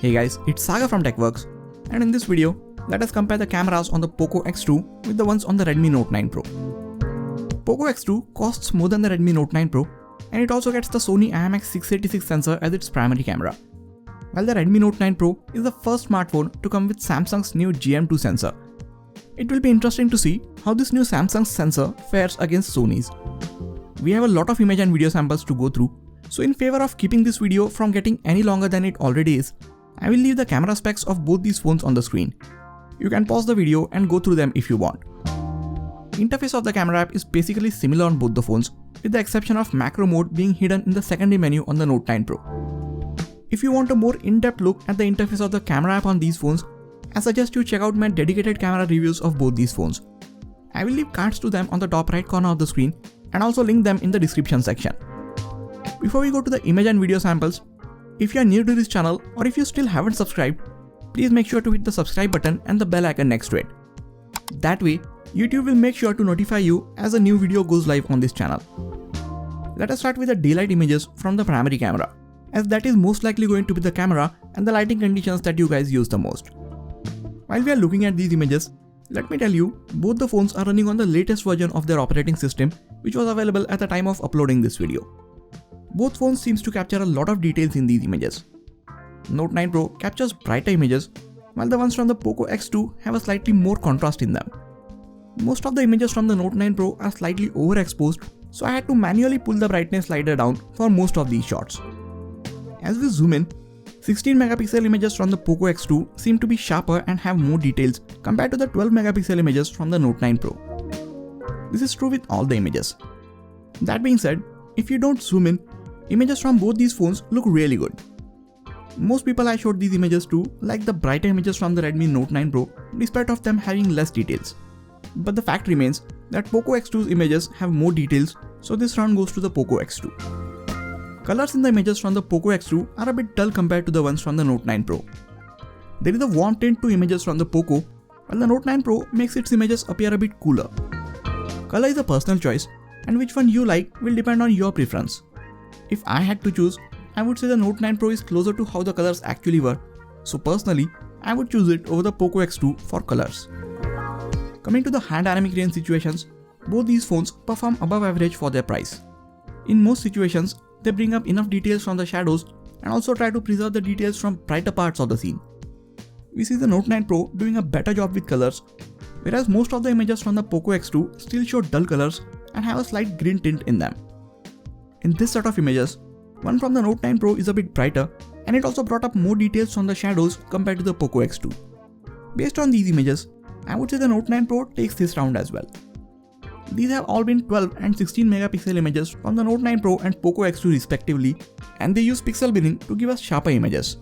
Hey guys, it's Saga from TechWorks, and in this video, let us compare the cameras on the Poco X2 with the ones on the Redmi Note 9 Pro. Poco X2 costs more than the Redmi Note 9 Pro, and it also gets the Sony IMX686 sensor as its primary camera, while the Redmi Note 9 Pro is the first smartphone to come with Samsung's new GM2 sensor. It will be interesting to see how this new Samsung sensor fares against Sony's. We have a lot of image and video samples to go through, so in favor of keeping this video from getting any longer than it already is, I will leave the camera specs of both these phones on the screen. You can pause the video and go through them if you want. The interface of the camera app is basically similar on both the phones, with the exception of macro mode being hidden in the secondary menu on the Note 9 Pro. If you want a more in-depth look at the interface of the camera app on these phones, I suggest you check out my dedicated camera reviews of both these phones. I will leave cards to them on the top right corner of the screen and also link them in the description section. Before we go to the image and video samples, if you are new to this channel or if you still haven't subscribed, please make sure to hit the subscribe button and the bell icon next to it. That way, YouTube will make sure to notify you as a new video goes live on this channel. Let us start with the daylight images from the primary camera, as that is most likely going to be the camera and the lighting conditions that you guys use the most. While we are looking at these images, let me tell you, both the phones are running on the latest version of their operating system, which was available at the time of uploading this video. Both phones seems to capture a lot of details in these images. Note 9 Pro captures brighter images, while the ones from the Poco X2 have a slightly more contrast in them. Most of the images from the Note 9 Pro are slightly overexposed, so I had to manually pull the brightness slider down for most of these shots. As we zoom in, 16 megapixel images from the Poco X2 seem to be sharper and have more details compared to the 12 megapixel images from the Note 9 Pro. This is true with all the images. That being said, if you don't zoom in, images from both these phones look really good. Most people I showed these images to like the brighter images from the Redmi Note 9 Pro despite of them having less details. But the fact remains that Poco X2's images have more details, so this round goes to the Poco X2. Colors in the images from the Poco X2 are a bit dull compared to the ones from the Note 9 Pro. There is a warm tint to images from the Poco, while the Note 9 Pro makes its images appear a bit cooler. Color is a personal choice, and which one you like will depend on your preference. If I had to choose, I would say the Note 9 Pro is closer to how the colors actually were, so personally, I would choose it over the Poco X2 for colors. Coming to the hand dynamic range situations, both these phones perform above average for their price. In most situations, they bring up enough details from the shadows and also try to preserve the details from brighter parts of the scene. We see the Note 9 Pro doing a better job with colors, whereas most of the images from the Poco X2 still show dull colors and have a slight green tint in them. In this set of images, one from the Note 9 Pro is a bit brighter, and it also brought up more details from the shadows compared to the Poco X2. Based on these images, I would say the Note 9 Pro takes this round as well. These have all been 12 and 16 megapixel images from the Note 9 Pro and Poco X2 respectively, and they use pixel binning to give us sharper images.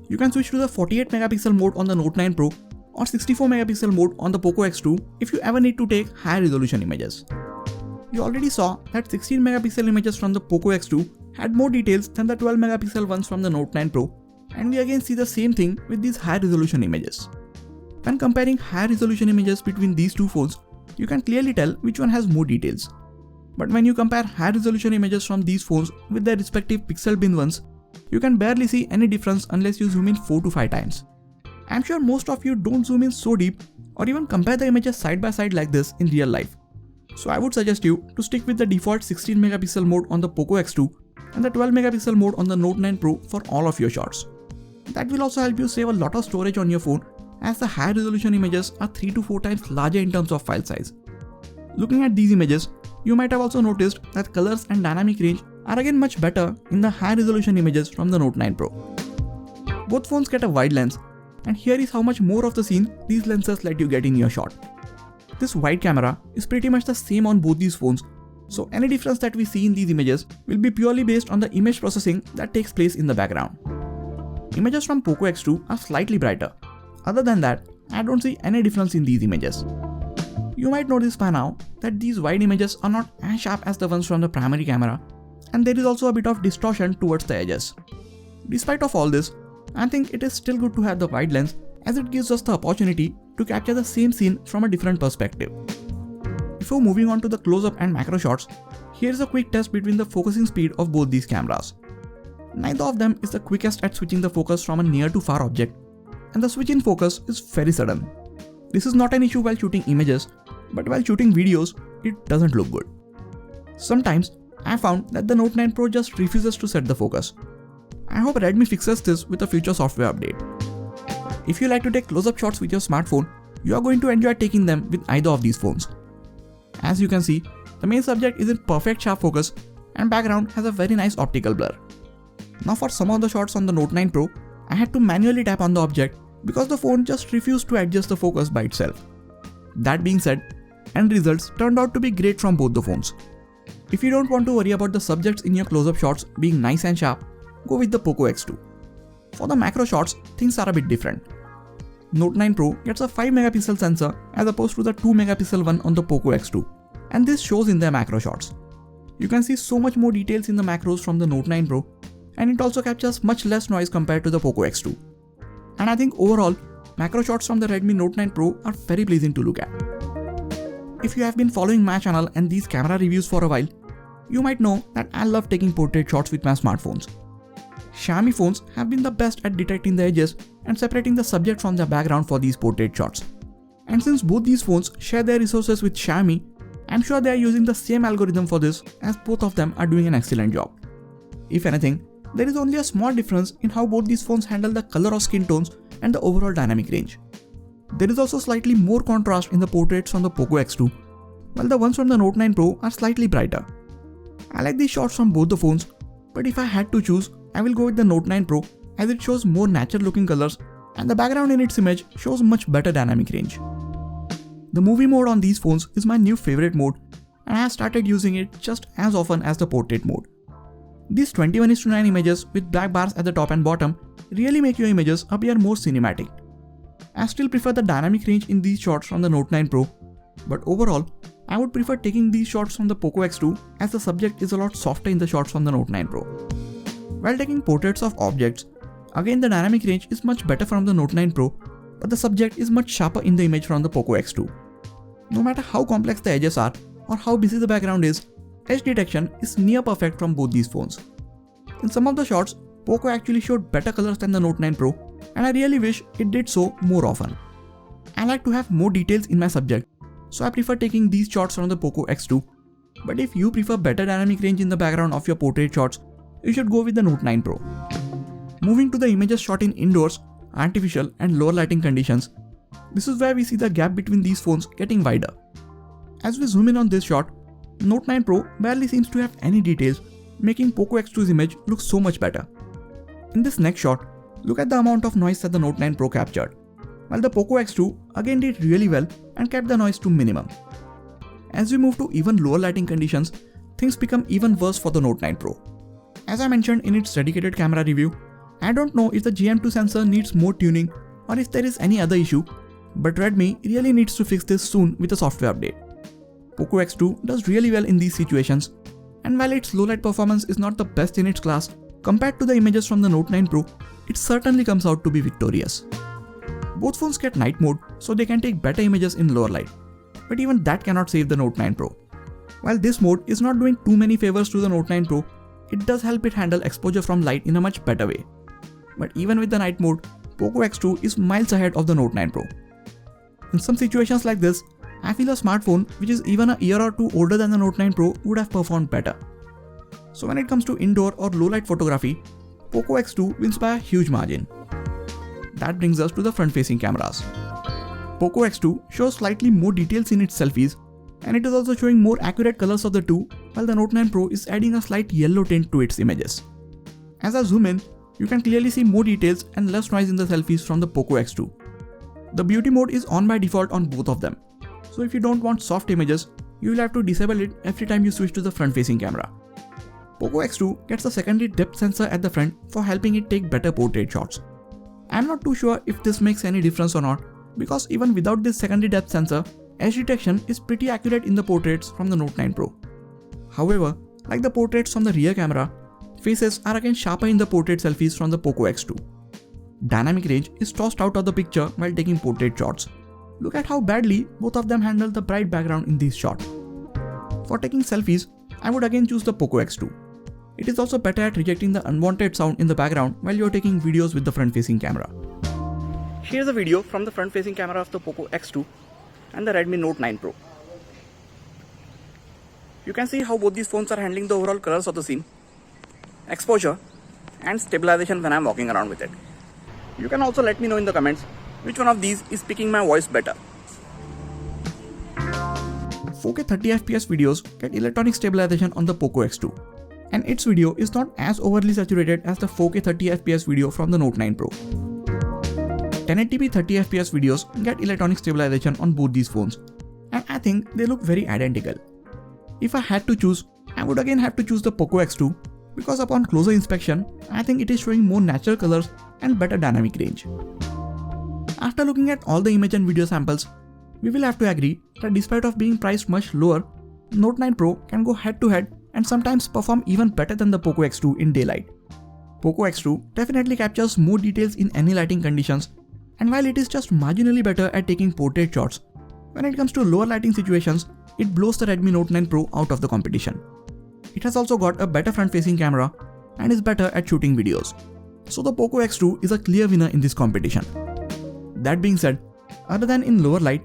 You can switch to the 48 megapixel mode on the Note 9 Pro or 64 megapixel mode on the Poco X2 if you ever need to take high resolution images. You already saw that 16 megapixel images from the Poco X2 had more details than the 12 megapixel ones from the Note 9 Pro, and we again see the same thing with these high resolution images. When comparing high resolution images between these two phones, you can clearly tell which one has more details. But when you compare high resolution images from these phones with their respective pixel bin ones, you can barely see any difference unless you zoom in 4 to 5 times. I'm sure most of you don't zoom in so deep or even compare the images side by side like this in real life. So I would suggest you to stick with the default 16 megapixel mode on the Poco X2 and the 12 megapixel mode on the Note 9 Pro for all of your shots. That will also help you save a lot of storage on your phone, as the high resolution images are 3 to 4 times larger in terms of file size. Looking at these images, you might have also noticed that colors and dynamic range are again much better in the high resolution images from the Note 9 Pro. Both phones get a wide lens, and here is how much more of the scene these lenses let you get in your shot. This wide camera is pretty much the same on both these phones, so any difference that we see in these images will be purely based on the image processing that takes place in the background. Images from Poco X2 are slightly brighter. Other than that, I don't see any difference in these images. You might notice by now that these wide images are not as sharp as the ones from the primary camera, and there is also a bit of distortion towards the edges. Despite of all this, I think it is still good to have the wide lens, as it gives us the opportunity to capture the same scene from a different perspective. Before moving on to the close-up and macro shots, here is a quick test between the focusing speed of both these cameras. neither of them is the quickest at switching the focus from a near to far object, and the switch in focus is very sudden. This is not an issue while shooting images, but while shooting videos, it doesn't look good. Sometimes, I found that the Note 9 Pro just refuses to set the focus. I hope Redmi fixes this with a future software update. If you like to take close-up shots with your smartphone, you are going to enjoy taking them with either of these phones. As you can see, the main subject is in perfect sharp focus and background has a very nice optical blur. Now for some of the shots on the Note 9 Pro, I had to manually tap on the object because the phone just refused to adjust the focus by itself. That being said, end results turned out to be great from both the phones. If you don't want to worry about the subjects in your close-up shots being nice and sharp, go with the Poco X2. For the macro shots, things are a bit different. Note 9 Pro gets a 5MP sensor as opposed to the 2MP one on the Poco X2, and this shows in their macro shots. You can see so much more details in the macros from the Note 9 Pro, and it also captures much less noise compared to the Poco X2. And I think overall, macro shots from the Redmi Note 9 Pro are very pleasing to look at. If you have been following my channel and these camera reviews for a while, you might know that I love taking portrait shots with my smartphones. Xiaomi phones have been the best at detecting the edges and separating the subject from the background for these portrait shots. And since both these phones share their resources with Xiaomi, I'm sure they are using the same algorithm for this, as both of them are doing an excellent job. If anything, there is only a small difference in how both these phones handle the color of skin tones and the overall dynamic range. There is also slightly more contrast in the portraits on the Poco X2, while the ones from the Note 9 Pro are slightly brighter. I like these shots from both the phones, but if I had to choose, I will go with the Note 9 Pro as it shows more natural looking colors and the background in its image shows much better dynamic range. The movie mode on these phones is my new favorite mode and I have started using it just as often as the portrait mode. These 21:9 images with black bars at the top and bottom really make your images appear more cinematic. I still prefer the dynamic range in these shots from the Note 9 Pro, but overall, I would prefer taking these shots from the Poco X2 as the subject is a lot softer in the shots from the Note 9 Pro. While taking portraits of objects, again the dynamic range is much better from the Note 9 Pro, but the subject is much sharper in the image from the Poco X2. No matter how complex the edges are or how busy the background is, edge detection is near perfect from both these phones. In some of the shots, Poco actually showed better colors than the Note 9 Pro, and I really wish it did so more often. I like to have more details in my subject, so I prefer taking these shots from the Poco X2, but if you prefer better dynamic range in the background of your portrait shots, you should go with the Note 9 Pro. Moving to the images shot in indoors, artificial and lower lighting conditions, this is where we see the gap between these phones getting wider. As we zoom in on this shot, Note 9 Pro barely seems to have any details, making Poco X2's image look so much better. In this next shot, look at the amount of noise that the Note 9 Pro captured, while the Poco X2 again did really well and kept the noise to minimum. As we move to even lower lighting conditions, things become even worse for the Note 9 Pro. As I mentioned in its dedicated camera review, I don't know if the GM2 sensor needs more tuning or if there is any other issue, but Redmi really needs to fix this soon with a software update. Poco X2 does really well in these situations, and while its low light performance is not the best in its class, compared to the images from the Note 9 Pro, it certainly comes out to be victorious. Both phones get night mode, so they can take better images in lower light, but even that cannot save the Note 9 Pro. While this mode is not doing too many favors to the Note 9 Pro, it does help it handle exposure from light in a much better way. But even with the night mode, Poco X2 is miles ahead of the Note 9 Pro. In some situations like this, I feel a smartphone which is even a year or two older than the Note 9 Pro would have performed better. So when it comes to indoor or low light photography, Poco X2 wins by a huge margin. That brings us to the front facing cameras. Poco X2 shows slightly more details in its selfies, and it is also showing more accurate colors of the two, while the Note 9 Pro is adding a slight yellow tint to its images. As I zoom in, you can clearly see more details and less noise in the selfies from the Poco X2. The beauty mode is on by default on both of them, so if you don't want soft images, you will have to disable it every time you switch to the front facing camera. Poco X2 gets a secondary depth sensor at the front for helping it take better portrait shots. I am not too sure if this makes any difference or not, because even without this secondary depth sensor, edge detection is pretty accurate in the portraits from the Note 9 Pro. However, like the portraits from the rear camera, faces are again sharper in the portrait selfies from the Poco X2. Dynamic range is tossed out of the picture while taking portrait shots. Look at how badly both of them handle the bright background in these shots. For taking selfies, I would again choose the Poco X2. it is also better at rejecting the unwanted sound in the background while you are taking videos with the front-facing camera. Here's a video from the front-facing camera of the Poco X2 and the Redmi Note 9 Pro. You can see how both these phones are handling the overall colors of the scene, exposure and stabilization when I'm walking around with it. You can also let me know in the comments which one of these is picking my voice better. 4K 30fps videos get electronic stabilization on the Poco X2, and its video is not as overly saturated as the 4K 30fps video from the Note 9 Pro. 1080p 30fps videos get electronic stabilization on both these phones, and I think they look very identical. If I had to choose, I would again have to choose the Poco X2 because upon closer inspection, I think it is showing more natural colors and better dynamic range. After looking at all the image and video samples, we will have to agree that despite of being priced much lower, Note 9 Pro can go head to head and sometimes perform even better than the Poco X2 in daylight. Poco X2 definitely captures more details in any lighting conditions, and while it is just marginally better at taking portrait shots, when it comes to lower lighting situations, it blows the Redmi Note 9 Pro out of the competition. It has also got a better front-facing camera and is better at shooting videos. So the Poco X2 is a clear winner in this competition. That being said, other than in lower light,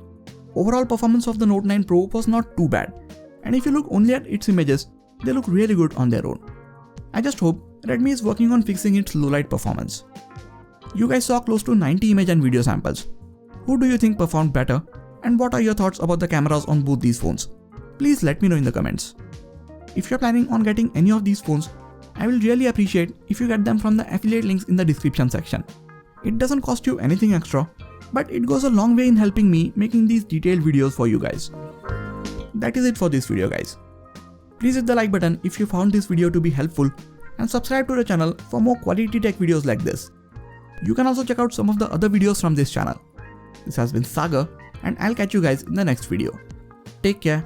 overall performance of the Note 9 Pro was not too bad, and if you look only at its images, they look really good on their own. I just hope Redmi is working on fixing its low light performance. You guys saw close to 90 image and video samples. Who do you think performed better, and what are your thoughts about the cameras on both these phones? Please let me know in the comments. If you're planning on getting any of these phones, I will really appreciate if you get them from the affiliate links in the description section. It doesn't cost you anything extra, but it goes a long way in helping me making these detailed videos for you guys. That is it for this video, guys. Please hit the like button if you found this video to be helpful, and subscribe to the channel for more quality tech videos like this. You can also check out some of the other videos from this channel. This has been Sagar, and I'll catch you guys in the next video. Take care.